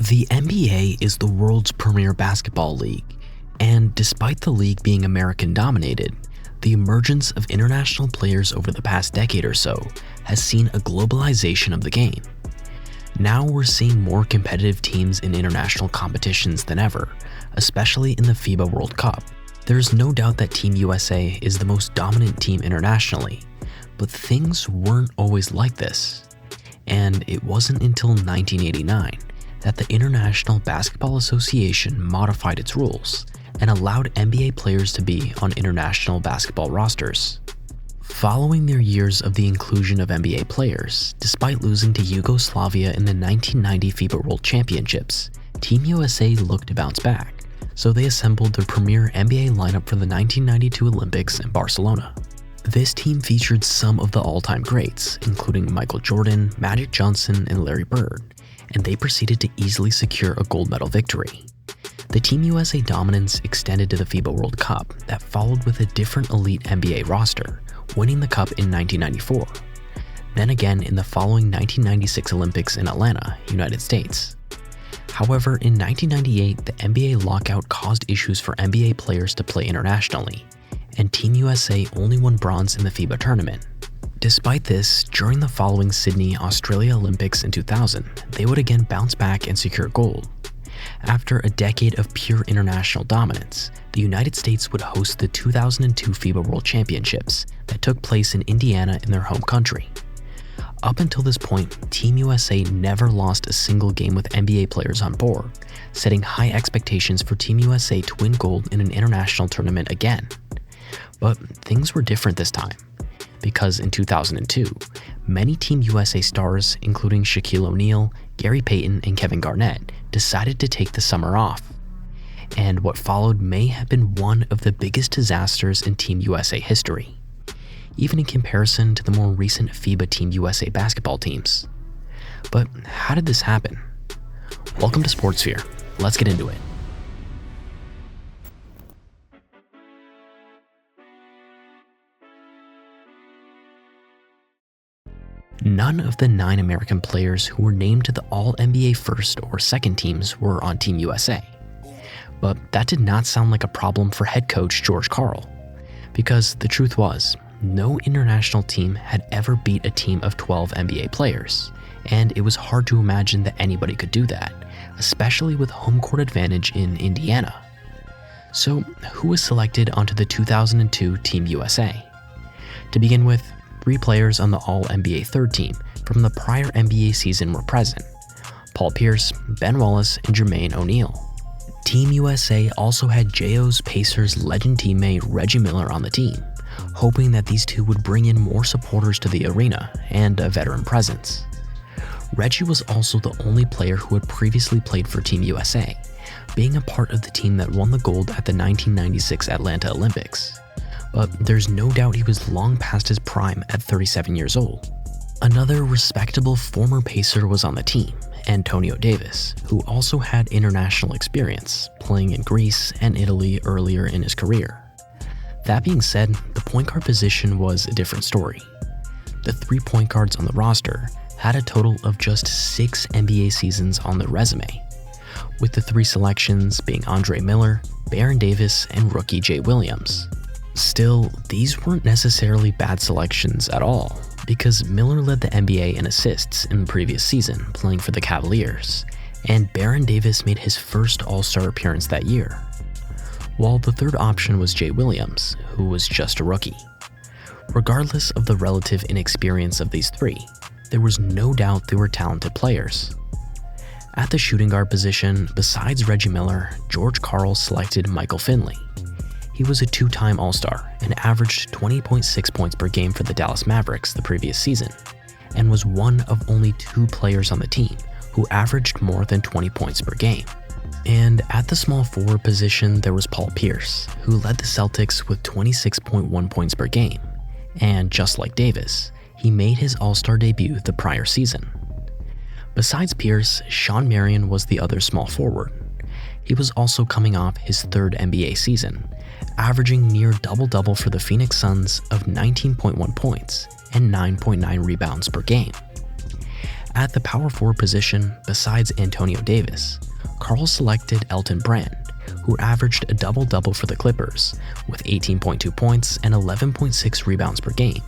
The NBA is the world's premier basketball league, and despite the league being American-dominated, the emergence of international players over the past decade or so has seen a globalization of the game. Now we're seeing more competitive teams in international competitions than ever, especially in the FIBA World Cup. There's no doubt that Team USA is the most dominant team internationally, but things weren't always like this. And it wasn't until 1989 that the International Basketball Association modified its rules and allowed NBA players to be on international basketball rosters. Following their years of the inclusion of NBA players, despite losing to Yugoslavia in the 1990 FIBA World Championships, Team USA looked to bounce back, so they assembled their premier NBA lineup for the 1992 Olympics in Barcelona. This team featured some of the all-time greats, including Michael Jordan, Magic Johnson, and Larry Bird, and they proceeded to easily secure a gold medal victory. The Team USA dominance extended to the FIBA World Cup that followed with a different elite NBA roster, winning the Cup in 1994. Then again in the following 1996 Olympics in Atlanta, United States. However, in 1998, the NBA lockout caused issues for NBA players to play internationally, and Team USA only won bronze in the FIBA tournament. Despite this, during the following Sydney, Australia Olympics in 2000, they would again bounce back and secure gold. After a decade of pure international dominance, the United States would host the 2002 FIBA World Championships that took place in Indiana in their home country. Up until this point, Team USA never lost a single game with NBA players on board, setting high expectations for Team USA to win gold in an international tournament again. But things were different this time, because in 2002, many Team USA stars, including Shaquille O'Neal, Gary Payton, and Kevin Garnett, decided to take the summer off. And what followed may have been one of the biggest disasters in Team USA history, even in comparison to the more recent FIBA Team USA basketball teams. But how did this happen? Welcome to SportSphere. Let's get into it. None of the 9 American players who were named to the All-NBA first or second teams were on Team USA. But that did not sound like a problem for head coach George Karl, because the truth was, no international team had ever beat a team of 12 NBA players, and it was hard to imagine that anybody could do that, especially with home court advantage in Indiana. So, who was selected onto the 2002 Team USA? To begin with, 3 players on the All-NBA third team from the prior NBA season were present: Paul Pierce, Ben Wallace, and Jermaine O'Neal. Team USA also had JO's Pacers legend teammate Reggie Miller on the team, hoping that these two would bring in more supporters to the arena and a veteran presence. Reggie was also the only player who had previously played for Team USA, being a part of the team that won the gold at the 1996 Atlanta Olympics. But there's no doubt he was long past his prime at 37 years old. Another respectable former Pacer was on the team, Antonio Davis, who also had international experience, playing in Greece and Italy earlier in his career. That being said, the point guard position was a different story. The 3 point guards on the roster had a total of just 6 NBA seasons on their resume, with the 3 selections being Andre Miller, Baron Davis, and rookie Jay Williams. Still, these weren't necessarily bad selections at all, because Miller led the NBA in assists in the previous season, playing for the Cavaliers, and Baron Davis made his first All-Star appearance that year, while the third option was Jay Williams, who was just a rookie. Regardless of the relative inexperience of these 3, there was no doubt they were talented players. At the shooting guard position, besides Reggie Miller, George Karl selected Michael Finley. He was a 2-time All-Star and averaged 20.6 points per game for the Dallas Mavericks the previous season, and was one of only 2 players on the team who averaged more than 20 points per game. And at the small forward position, there was Paul Pierce, who led the Celtics with 26.1 points per game, and just like Davis, he made his All-Star debut the prior season. Besides Pierce, Shawn Marion was the other small forward. He was also coming off his 3rd NBA season, averaging near double-double for the Phoenix Suns of 19.1 points and 9.9 rebounds per game. At the power forward position, besides Antonio Davis, Karl selected Elton Brand, who averaged a double-double for the Clippers with 18.2 points and 11.6 rebounds per game,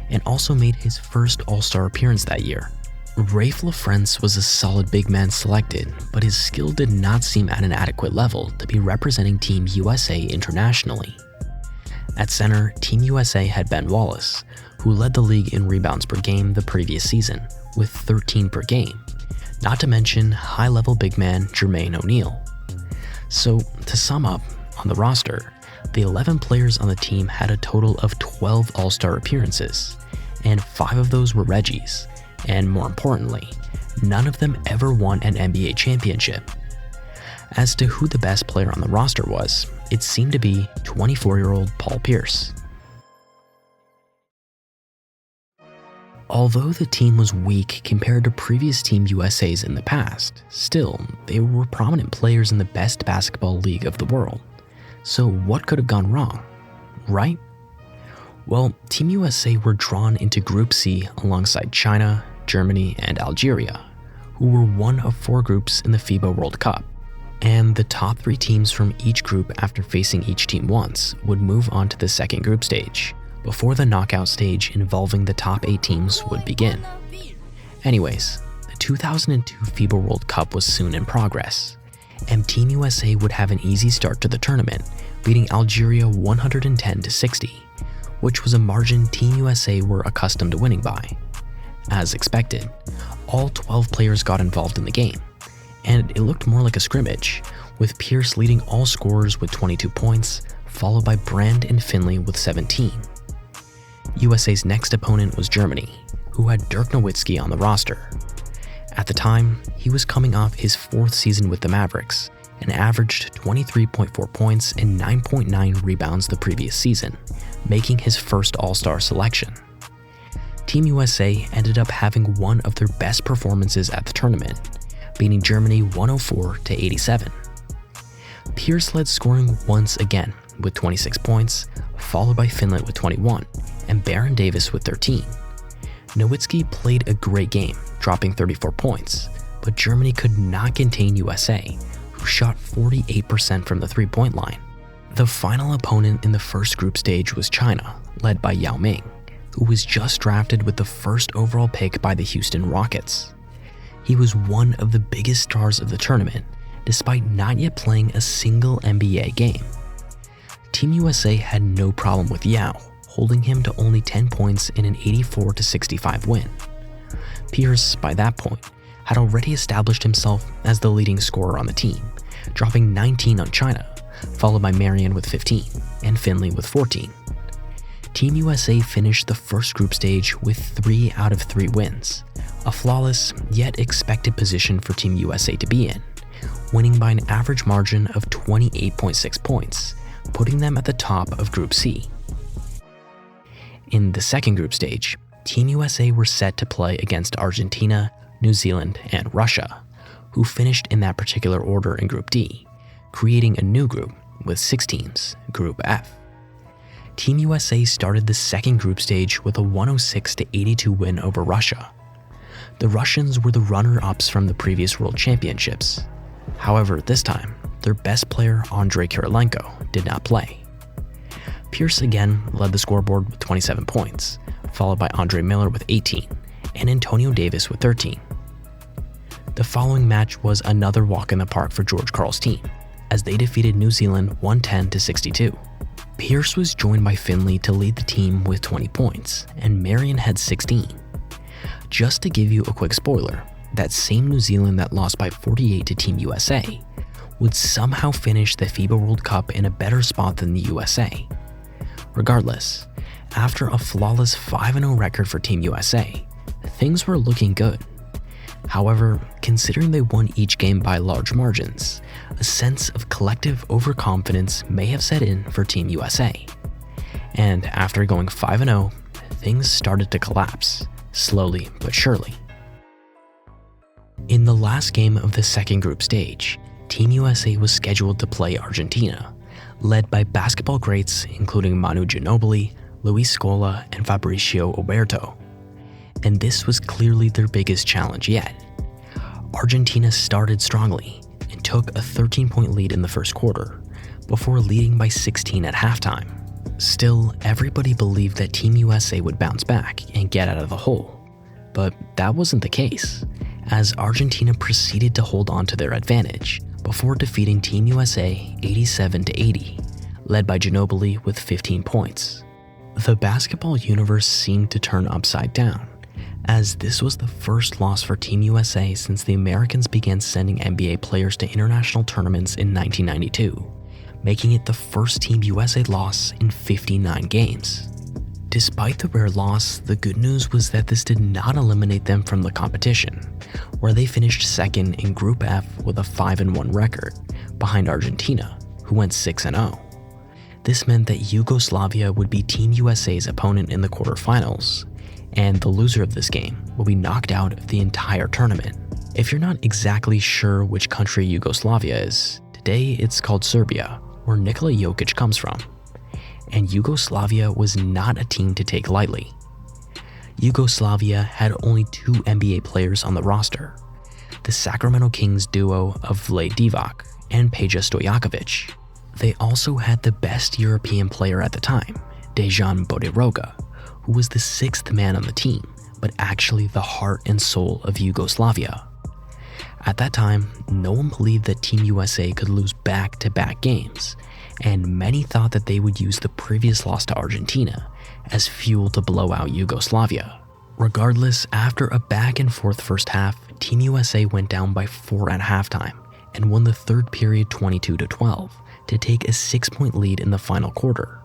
and also made his first All-Star appearance that year. Raef LaFrentz was a solid big man selected, but his skill did not seem at an adequate level to be representing Team USA internationally. At center, Team USA had Ben Wallace, who led the league in rebounds per game the previous season, with 13 per game, not to mention high-level big man Jermaine O'Neal. So, to sum up, on the roster, the 11 players on the team had a total of 12 All-Star appearances, and 5 of those were Reggie's, and more importantly, none of them ever won an NBA championship. As to who the best player on the roster was, it seemed to be 24-year-old Paul Pierce. Although the team was weak compared to previous Team USAs in the past, still, they were prominent players in the best basketball league of the world. So what could have gone wrong, right? Well, Team USA were drawn into Group C alongside China, Germany, and Algeria, who were one of 4 groups in the FIBA World Cup. And the top 3 teams from each group after facing each team once would move on to the second group stage, before the knockout stage involving the top 8 teams would begin. Anyways, the 2002 FIBA World Cup was soon in progress, and Team USA would have an easy start to the tournament, beating Algeria 110-60, which was a margin Team USA were accustomed to winning by. As expected, all 12 players got involved in the game, and it looked more like a scrimmage, with Pierce leading all scorers with 22 points, followed by Brand and Finley with 17. USA's next opponent was Germany, who had Dirk Nowitzki on the roster. At the time, he was coming off his 4th season with the Mavericks and averaged 23.4 points and 9.9 rebounds the previous season, making his first All-Star selection. Team USA ended up having one of their best performances at the tournament, beating Germany 104-87. Pierce led scoring once again with 26 points, followed by Finland with 21, and Baron Davis with 13. Nowitzki played a great game, dropping 34 points, but Germany could not contain USA, who shot 48% from the three-point line. The final opponent in the first group stage was China, led by Yao Ming, who was just drafted with the first overall pick by the Houston Rockets. He was one of the biggest stars of the tournament, despite not yet playing a single NBA game. Team USA had no problem with Yao, holding him to only 10 points in an 84-65 win. Pierce, by that point, had already established himself as the leading scorer on the team, dropping 19 on China, followed by Marion with 15 and Finley with 14. Team USA finished the first group stage with 3 out of 3 wins, a flawless yet expected position for Team USA to be in, winning by an average margin of 28.6 points, putting them at the top of Group C. In the second group stage, Team USA were set to play against Argentina, New Zealand, and Russia, who finished in that particular order in Group D, creating a new group with 6 teams, Group F. Team USA started the second group stage with a 106-82 win over Russia. The Russians were the runner-ups from the previous World Championships. However, this time, their best player, Andrei Kirilenko, did not play. Pierce again led the scoreboard with 27 points, followed by Reggie Miller with 18, and Antonio Davis with 13. The following match was another walk in the park for George Karl's team, as they defeated New Zealand 110-62. Pierce was joined by Finley to lead the team with 20 points, and Marion had 16. Just to give you a quick spoiler, that same New Zealand that lost by 48 to Team USA would somehow finish the FIBA World Cup in a better spot than the USA. Regardless, after a flawless 5-0 record for Team USA, things were looking good. However, considering they won each game by large margins, a sense of collective overconfidence may have set in for Team USA. And after going 5-0, things started to collapse, slowly but surely. In the last game of the second group stage, Team USA was scheduled to play Argentina, led by basketball greats including Manu Ginobili, Luis Scola, and Fabricio Oberto. and this was clearly their biggest challenge yet. Argentina started strongly and took a 13-point lead in the first quarter, before leading by 16 at halftime. Still, everybody believed that Team USA would bounce back and get out of the hole. But that wasn't the case, as Argentina proceeded to hold on to their advantage before defeating Team USA 87-80, led by Ginobili with 15 points. The basketball universe seemed to turn upside down, as this was the first loss for Team USA since the Americans began sending NBA players to international tournaments in 1992, making it the first Team USA loss in 59 games. Despite the rare loss, the good news was that this did not eliminate them from the competition, where they finished second in Group F with a 5-1 record, behind Argentina, who went 6-0. This meant that Yugoslavia would be Team USA's opponent in the quarterfinals, and the loser of this game will be knocked out of the entire tournament. If you're not exactly sure which country Yugoslavia is, today it's called Serbia, where Nikola Jokic comes from. And Yugoslavia was not a team to take lightly. Yugoslavia had only 2 NBA players on the roster, the Sacramento Kings duo of Vlade Divac and Peja Stojakovic. They also had the best European player at the time, Dejan Bodiroga, who was the 6th man on the team, but actually the heart and soul of Yugoslavia. At that time, no one believed that Team USA could lose back-to-back games, and many thought that they would use the previous loss to Argentina as fuel to blow out Yugoslavia. Regardless, after a back-and-forth first half, Team USA went down by 4 at halftime and won the third period 22-12 to take a 6-point lead in the final quarter.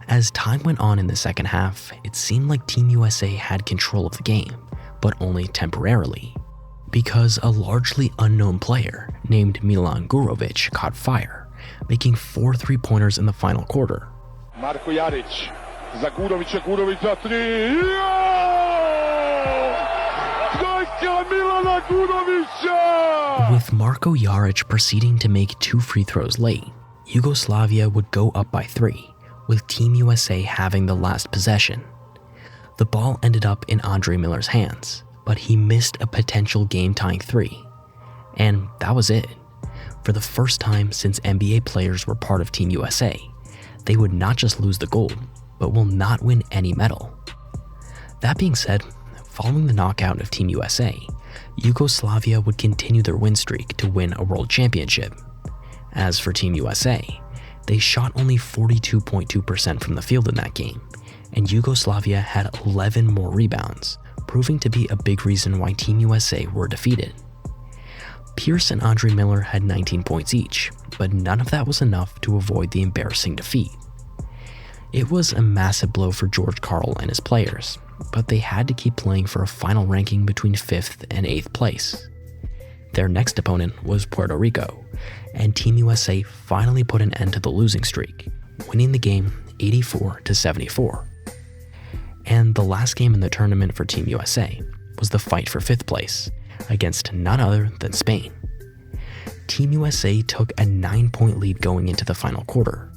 As time went on in the second half, it seemed like Team USA had control of the game, but only temporarily, because a largely unknown player named Milan Gurovic caught fire, making 4 3-pointers in the final quarter. Marko Jaric, za Gurovića, Gurović za 3. Trojka Milana Gurovića! With Marko Jaric proceeding to make 2 free throws late, Yugoslavia would go up by 3, with Team USA having the last possession. The ball ended up in Reggie Miller's hands, but he missed a potential game-tying 3. And that was it. For the first time since NBA players were part of Team USA, they would not just lose the gold, but will not win any medal. That being said, following the knockout of Team USA, Yugoslavia would continue their win streak to win a world championship. As for Team USA, they shot only 42.2% from the field in that game, and Yugoslavia had 11 more rebounds, proving to be a big reason why Team USA were defeated. Pierce and Reggie Miller had 19 points each, but none of that was enough to avoid the embarrassing defeat. It was a massive blow for George Karl and his players, but they had to keep playing for a final ranking between 5th and 8th place. Their next opponent was Puerto Rico, and Team USA finally put an end to the losing streak, winning the game 84-74. And the last game in the tournament for Team USA was the fight for 5th place, against none other than Spain. Team USA took a 9-point lead going into the final quarter,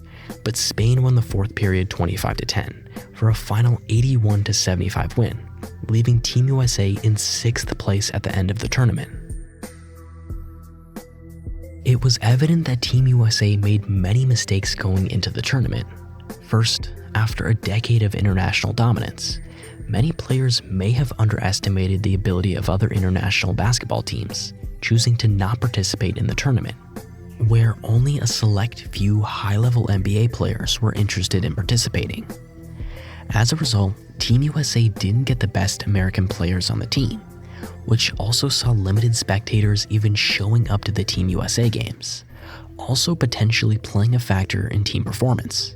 but Spain won the 4th period 25-10 for a final 81-75 win, leaving Team USA in 6th place at the end of the tournament. It was evident that Team USA made many mistakes going into the tournament. First, after a decade of international dominance, many players may have underestimated the ability of other international basketball teams, choosing to not participate in the tournament, where only a select few high-level NBA players were interested in participating. As a result, Team USA didn't get the best American players on the team, which also saw limited spectators even showing up to the Team USA games, also potentially playing a factor in team performance.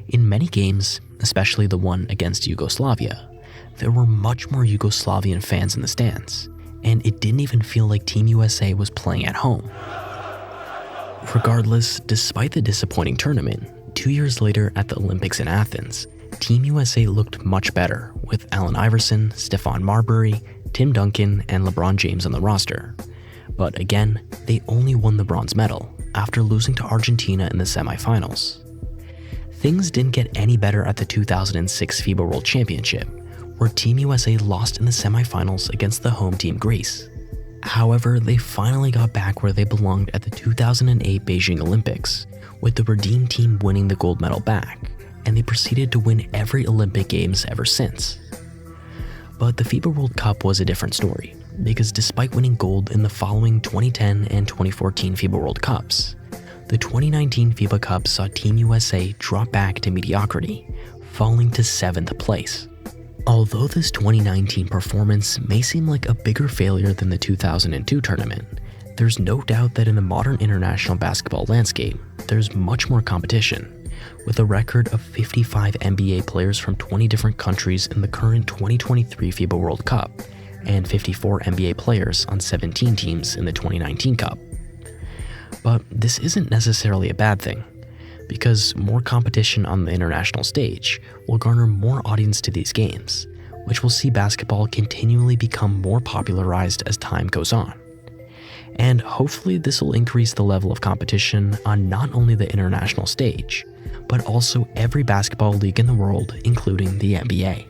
In many games, especially the one against Yugoslavia, there were much more Yugoslavian fans in the stands, and it didn't even feel like Team USA was playing at home. Regardless, despite the disappointing tournament, 2 years later at the Olympics in Athens, Team USA looked much better with Allen Iverson, Stephon Marbury, Tim Duncan, and LeBron James on the roster. But again, they only won the bronze medal after losing to Argentina in the semifinals. Things didn't get any better at the 2006 FIBA World Championship, where where Team USA lost in the semifinals against the home team Greece. However, they finally got back where they belonged at the 2008 Beijing Olympics, with the redeemed team winning the gold medal back, and they proceeded to win every Olympic Games ever since. But the FIBA World Cup was a different story, because despite winning gold in the following 2010 and 2014 FIBA World Cups, the 2019 FIBA Cup saw Team USA drop back to mediocrity, falling to 7th place. Although this 2019 performance may seem like a bigger failure than the 2002 tournament, there's no doubt that in the modern international basketball landscape, there's much more competition, with a record of 55 NBA players from 20 different countries in the current 2023 FIBA World Cup, and 54 NBA players on 17 teams in the 2019 Cup. But this isn't necessarily a bad thing, because more competition on the international stage will garner more audience to these games, which will see basketball continually become more popularized as time goes on. And hopefully this will increase the level of competition on not only the international stage, but also every basketball league in the world, including the NBA.